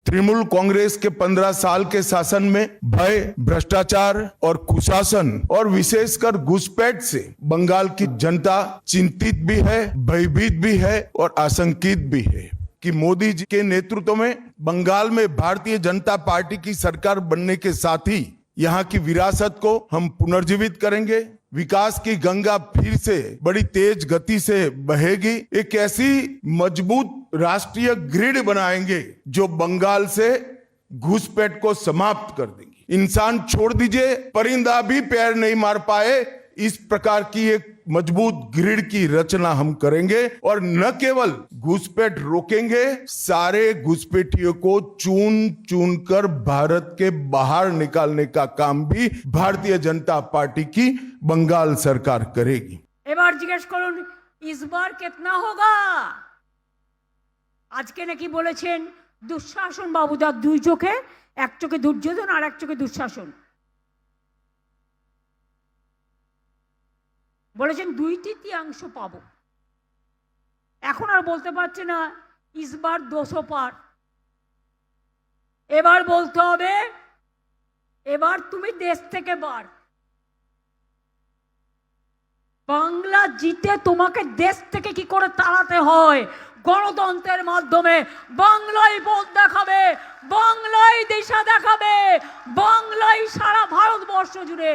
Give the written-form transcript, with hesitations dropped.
तृणमूल कांग्रेस के 15 साल के शासन में भय, भ्रष्टाचार और कुशासन और विशेषकर घुसपैठ से बंगाल की जनता चिंतित भी है, भयभीत भी है और आशंकित भी है कि मोदी जी के नेतृत्व में बंगाल में भारतीय जनता पार्टी की सरकार बनने के साथ ही यहाँ की विरासत को हम पुनर्जीवित करेंगे। विकास की गंगा फिर से बड़ी तेज गति से बहेगी। एक ऐसी मजबूत राष्ट्रीय ग्रिड बनाएंगे जो बंगाल से घुसपैठ को समाप्त कर देंगी। इंसान छोड़ दीजिए, परिंदा भी पैर नहीं मार पाए, इस प्रकार की एक मजबूत ग्रिड की रचना हम करेंगे और न केवल घुसपैठ रोकेंगे, सारे घुसपैठियों को चुन चुन कर भारत के बाहर निकालने का काम भी भारतीय जनता पार्टी की बंगाल सरकार करेगी। এবার জিজ্ঞেস করুন इस बार कितना होगा। আজকে নাকি বলেছেন দুঃশাসন বাবুদার দুই চোখে, এক চোখে দুর্যোধন আর এক চোখে দুঃশাসন। বলেছেন 2/3 পাবো। এখন আর বলতে পারছে না ইসবার 200 পার। এবার বলতে হবে এবার তুমি দেশ থেকে বার। বাংলা জিতে তোমাকে দেশ থেকে কি করে তাড়াতে হয়, গণতন্ত্রের মাধ্যমে বাংলায় পথ দেখাবে, বাংলায় দিশা দেখাবে, বাংলায় সারা ভারতবর্ষ জুড়ে